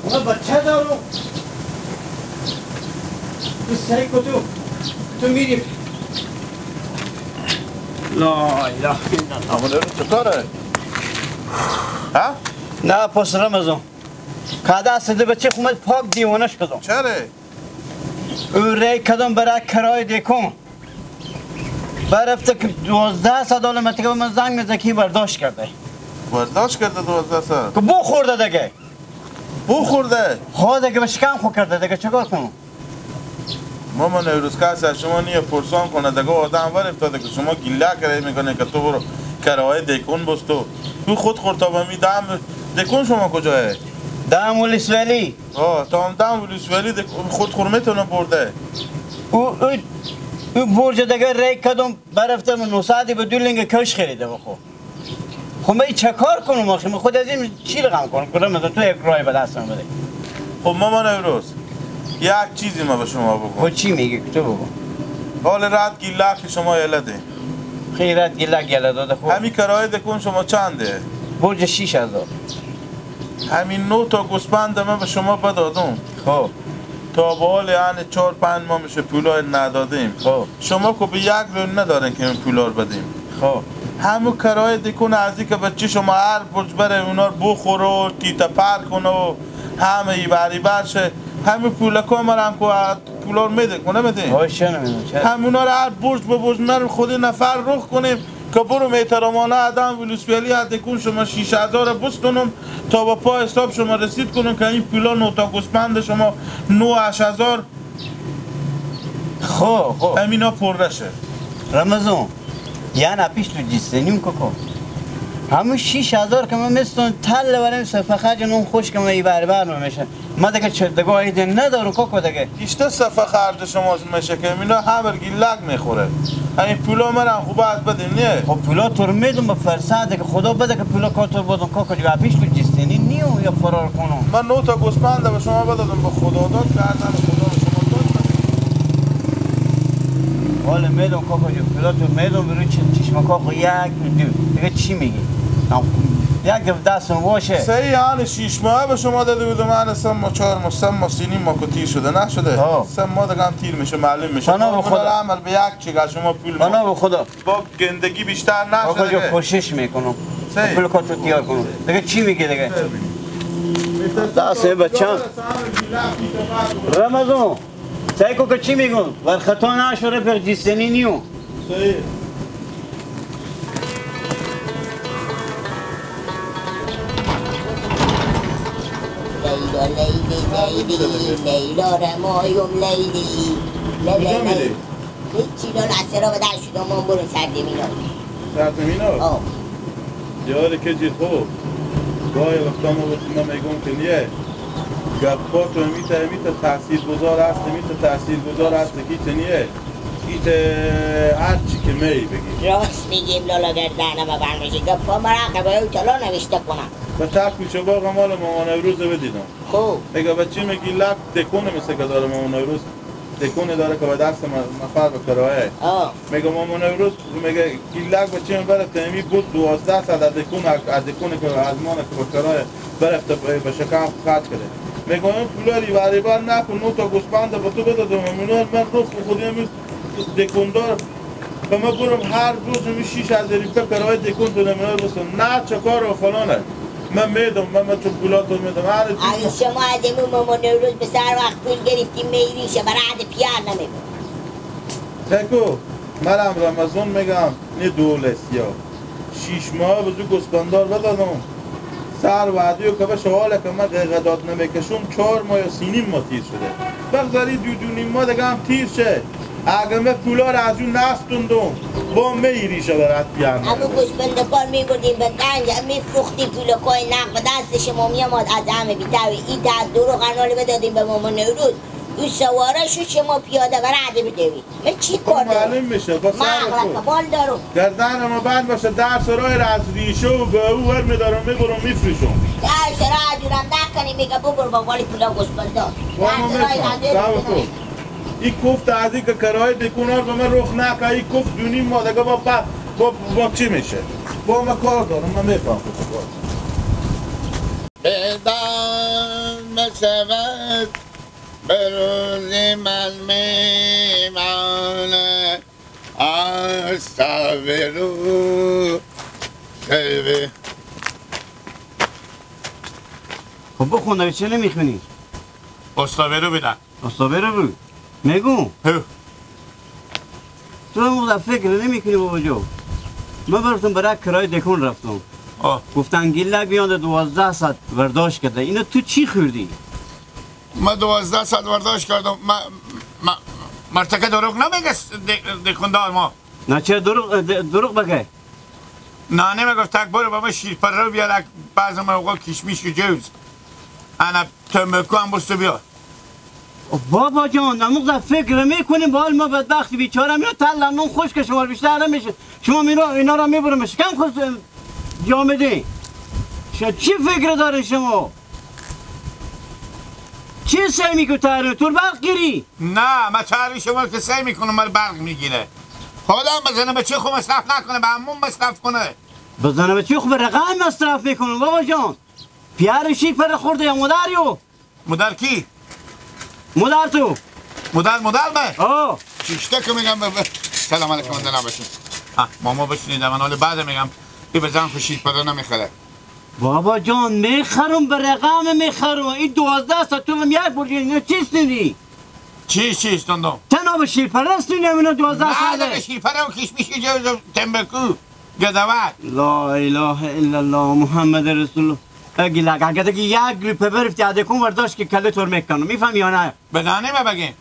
اونا بچه دارو تو سعی کتو تو میری لا اله الا الله اما دارو چطوره؟ ها؟ نه پس رمضان کادا سده بچه خومد پاک دیوانه شدم چرا؟ او ری کدام برای کرای دیکن برفته که 12 سال متیگه به من زنگ میزنه که برداشت کرده برداشت کرده 12 سال؟ که بو خورده دیگه بو خورده؟ ها دیگه به شکم خود کرده دیگه چکار کنم ماما نوروز کسی از شما نیه پرسان کنه دیگه آدم ور افتاده که شما گله کرده میکنه که تو برو کرای دیکن بستو تو خود خورد تا بمی دم دیکن شما کجاه؟ دم ولیس ولی تا هم دم ولیس ولی خود خورمتونو برده او برج دیگه ری کدام برفته من نوسادی به دولنگ کش خریده بخو خب من چکار کنم آخی من خود از این چی رقم کنم کنم مثلا تو یک رای به دستم بده خب ماما نوروز یک چیزی ما به شما بگم خب چی میگی تو بگو حال رد گله که شما یلده خیرت گله داده خوب همین کرایه دکون شما چنده؟ برج 6000 همین 9 تا گوسپند من به شما بدادم خب تا به حال یعنی 4-5 ماه میشه پولای ندادیم خب شما که به یک رو ندارین که این پولا رو بدیم خب همون کرایه دکون ازی که بچه شما هر برج بره اونا رو بخوره و تیتا پر کنه و همه ای بری برشه همین پولا که مرم که پولا رو میده کنه میده باشه نمیدونم همونا رو هر برج به برج من خود نفر رخ کنیم که برو میترامانه آدم ولوسپیالی دکون شما 6000 بستونم تا با پا حساب شما رسید کنم که این پولا 9 تا گوسپند شما 9000 خب همینا پر شه رمضان یعنی پیش تو جستنیم که همون 6000 که من مثل تل بریم صفحه نون خوش که من ای بر میشه ما دیگه چه دیگه ایده ندارم کوکو دیگه ایشته صفحه خرج شما میشه که اینا همه گیلک میخوره این پولا من خوب از بدیم نه خب پولا تو رو میدم به فرصت که خدا بده که پولا کاتو بدم کوکو دیگه پیش تو جستنی نیو یا فرار کنم من 9 تا گوسپند به شما بدادم به خدا داد کردم خدا شما داد حالا میدم کوکو جو پولا تو میدم برو چشم کوکو یک دو دیگه چی میگی یک دستم باشه سه یعنی 6 ماه به شما داده بودم من 3 ماه 4 ماه 3 ماه سینی ما تیر شده نشده 3 ماه دیگه هم تیر میشه معلوم میشه بنا به خدا عمل به یک چیگه شما پول بنا به خدا با گندگی بیشتر نشده آقا جو کوشش میکنم پول کاتو تیار کنم دیگه چی میگه دیگه دست بچم رمضان سعی کو که چی میگم ور خطا نشوره پر جیستنی نیو صحیح لیلا رمایم لیلی لیلی هیچی رو لحظه را بدر شدم من برو سردمینو سردمینو؟ یاری که جی خوب گاهی وقتا ما بسیم میگم که نیه گفت تو امیت تحصیل گذار هست امیت تحصیل گذار هست که نیه ایت هر چی که می بگی راست میگیم لالا گردنم برمیشه گفت مراقبه او تلا نوشته کنم و تا کوچه باغ مال مامان نوروز بدیدم خوب میگه بچه میگی لب دکونه مثل که داره مامان نوروز دکونه داره که به دست نفر به کرایه میگه مامان نوروز میگه گیلک بچه من برفته امی بود 12 ساعت از دکونه که از مانه که به کرایه برفته به شکم خرج کرده میگه این پولا ریوری بر نکن 9 تا گوسپند به تو بدادم من رو خودی همی دکوندار به ما برم هر روز همی 6000 روپیه کرایه دکون تو نمیار بستم نه چه کار و فلانه من میدم من چون پولاتو میدم اگه شما از امون مامان نوروز به سر وقت پول گرفتیم میریشه برای عد پیار نمیگم تکو منم رمضان میگم نه دولست یا 6 ماه بزو گسپندار بدادم سر وعدیو که به شواله که من قیقداد نمیکشم 4 ماه یا 3 ماه تیر شده بگذاری 2 ماه دیگه هم تیر شه اگه من پولا رو از اون نستوندم با میریشه برات بیان اما گوسپندکار میبردیم به گنج میفروختیم پولکای نقد به دست شما میامد از همه بیتوی این در دو رو قناله بدادیم به مامان نوروز اون سواره شو شما پیاده برده بدوید من چی کار دارم؟ معلوم میشه با مغلق بال دارم گردن ما بند باشه در سرای را از ریشه و به او ور میدارم میبرم میفریشم در سرای جورم نکنی میگه ببر با والی پولا گوسپندار در سرای رنده این کفت از این که کرایه دکونار به من رخ نکه این کفت دونیم ما دیگه با چی میشه؟ با ما کار دارم من میفهم بدان بشود به روزی من میمانه استغفرو سلوی. خب بخونده چه نمیخونی؟ استغفرو بدن. استغفرو بگو میگو تو هم فکر نمیکنی بابا جو. من براتون برای کرای دکون رفتم گفتن گیلک بیانده 12 ساعت برداشت کرده. اینو تو چی خوردی؟ من 12 ساعت برداشت کردم. مرتکه دروغ نمیگه دکوندار ما. نه چه دروغ بگه؟ نه نمیگفت تک برو با ما شیرپره رو بیار بعض موقع کشمیش و جوز انا تنبکو هم بستو بیار. بابا جان نموقع فکر میکنیم با حال ما بدبختی بیچاره میرا تلمون خوش که شما بیشتر نمیشه. شما اینا را میبرم شکم خود جامده. چی فکر داره شما؟ چی سعی میکنی تحریم؟ تو برق گیری؟ نه من تحریم شما که سعی میکنم من برق میگیره. خودم بزنه به چی خوب مصرف نکنه به همون مصرف کنه. بزنه به چی خوب رقم مصرف میکنه بابا جان. پیار شیرپره خورده یا مدریو؟ مدر کی؟ مدر تو مدر من؟ آه چیشته که میگم سلام علیکم اندنا باشین. ماما بشینید من حال بعد میگم ای بزن خوشید پره نمیخره. بابا جان میخرم به رقم میخرم. این 12 ساعت تو هم یک برگی اینو چیست نیدی؟ چیست دندم؟ تنها به شیرپره است اینو 12 ساعته. نه شیرپره و کشمیشی جوز تنبکو گدوت. لا اله الا الله محمد رسول الله. گیلک اگه دیگه یک گریپه برفتی عده کن برداشت که کله طور میکنم میفهم یا نه؟ بنانی ما بگیم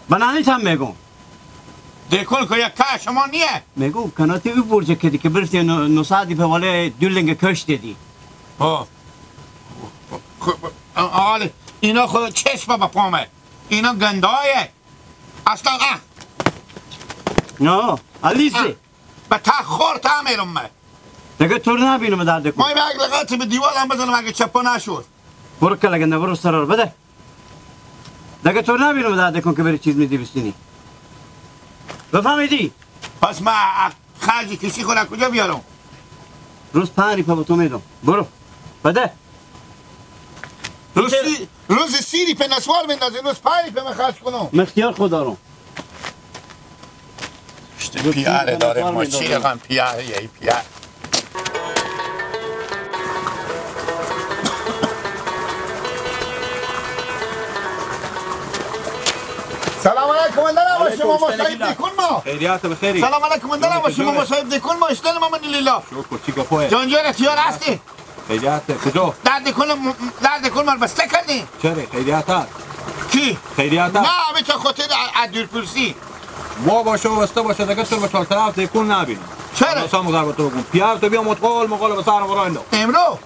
بنانی هم میگم دیکن که یک که شما نیه میگم کناتی او برجه کدی که برفتی نصادی به واله دولنگ کش دیدی. آله اینا خود چشم با پامه اینا گندایه اصلا نه علیزه به تا خورت هم میرم من دیگه طور نبینم در دکن. ما این به اگلقاتی به دیوال هم بزنم اگه چپا نشود. برو که لگنده برو سرار بده. دیگه طور نبینم در دکن که بری چیز میدی بستینی. بفهمیدی؟ پس من خرجی کسی خود کجا بیارم؟ روز 5 ریپه با تو میدم. برو بده. روز 3 ریپه نسوار میندازی روز 5 ریپه من خرج کنم. مختیار خود دارم. پیاره داره ما چی رقم پیاره یه پیاره. سلام علیکم اندنا باشیم ما صاحب دیکن ما. خیریات بخیری. سلام علیکم اندنا باشیم ما صاحب دیکن ما اشتل ما من لیلا. شکر چی گفته؟ جان جان تیار هستی؟ خیریات کجا؟ در دیکن ما بسته کردی؟ چرا خیریات؟ کی؟ خیریات؟ نه به تو خاطر ادور پرسی. وا باشه و بسته باشه دیگه تو به طرف دیکن نبینم. چرا؟ سامو ضربت تو بگم. پیار تو بیا مقال به سر وراندو. امرو؟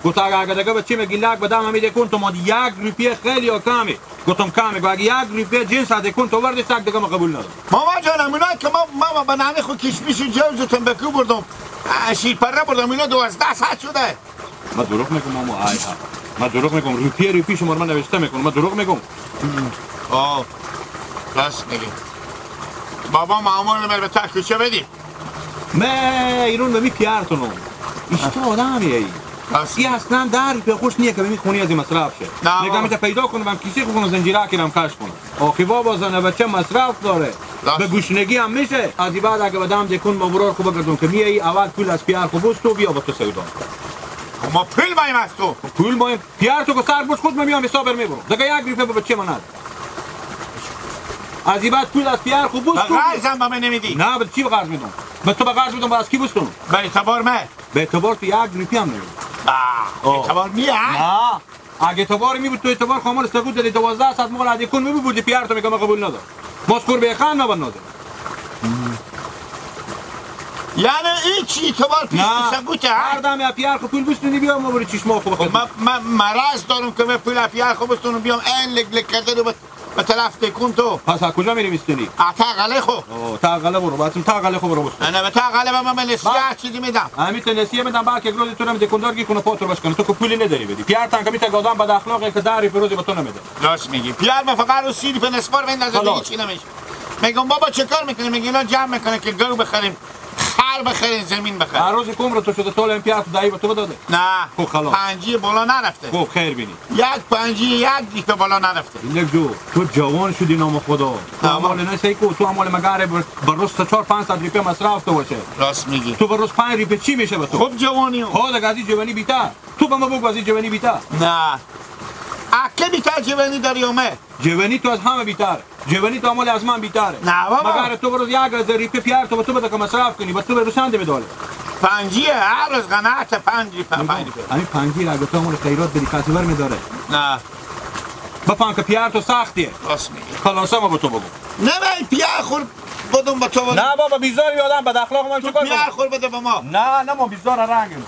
گفت اگه دیگه به چی میگی لاک بدم همین دیکن تو ما 1 روپیه خیلی کمی. گفتم کمی اگه 1 روپیه جنس دیکن تو وردی تک دیگه ما قبول ندارم. ماما جانم اینا که ما بنانه خود کشمیش و جوز و تنبکو بردم شیرپره بردم اینا 12 ساعت شده. ما دروغ میگم ماما ما دروغ میگم روپیه شما من نوشته میکنم ما دروغ میگم. راست میگی. بابا معمول به تک چه بدی؟ ایرون بمی پیارتونو اشتا آدمیه ای ای اصلا در به خوش نیه که بمی خونی از این مصرف شه نگه میشه پیدا کنم هم کسی کنم زنجیره کنم کش کنم آخی بابا زنه بچه مصرف داره به گوشنگی هم میشه از این بعد اگه بدم دیکن با برار خوب بگردون که میه ای اول پول از پیار خوب تو بیا با تو سیدان ما پول مایم از تو پول مایم پیار تو که سر بوش خود میام حساب میبرم دیگه 1 روپیه به بچه من ند از این بعد پول از پیار خوب بوش تو قرضم با من نمیدی نه به چی قرض میدم به تو به قرض میدم از کی بوستون به اعتبار من به اعتبار تو 1 روپیه هم نمیدم اعتبار میه نه اگه اعتبار میبود تو اعتبار خامل سقوط دادی 12 ساعت مقال عادی کن میبودی پیار تو میگم قبول ندارم مسخور به خان نبر ندارم یعنی هیچ اعتبار پیش سقوط هر دم یا پیار پول بستونی بیام ما برو چشما خوب خود من مرض دارم که پول پیار خوب بستونم بیام این لک کرده رو به طرف تکون تو پس از کجا میری میستونی تاقله خو تاقله برو بعدم تاقله خو برو بستون نه به تاقله من نسیه چیزی میدم همین نسیه میدم بعد که گروز تو نمیده کندارگی کنه پاتور باش کنه تو که پولی نداری بدی پیار تان که میته گادام بد اخلاقه که داری فروزی به تو نمیده راست میگی پیار ما فقط رو سیری به نسبار بندازه دیگه چی نمیشه میگم بابا چه کار میکنی میگی اینا جمع میکنه که گرو بخریم خر در بخرین زمین بخر. هر روز عمر تو شده تا امپیات دایی به تو داده. نه. خب خلاص. پنجی بالا نرفته. خب خیر بینی. یک پنجی یک دیگه بالا نرفته. نگو تو جوان شدی نام خدا. تو عمال نسی کو تو عمال مگاره بر روز 400-500 روپیه مصرف تو باشه. راست میگی. تو بر روز 5 روپیه چی میشه به تو؟ خب جوانی. ها دیگه از جوانی بیتر. تو به ما بگو از جوانی بیتر. نه. اکه بیتر جوانی داری اومه. جوانی تو از همه بیتر. جوانی تو عمال از من بیتره. نه بابا. مگاره تو بر روز 1000 روپیه پیار تو به تو بده که مصرف کنی. به تو به روشنده بداله. پنجیه هر روز قناعت پنجی. همین پنجی را اگه تو عمال خیرات داری کاتیور میداره. نه. بفهم که پیار تو سختیه. راست میگی. خلاصه ما به تو بگو. نه من پیار خور بدم به تو. نه بابا بیزاری آدم بد اخلاق من چیکار کنم؟ پیار خور بده به ما. نه ما بیزار رنگیم.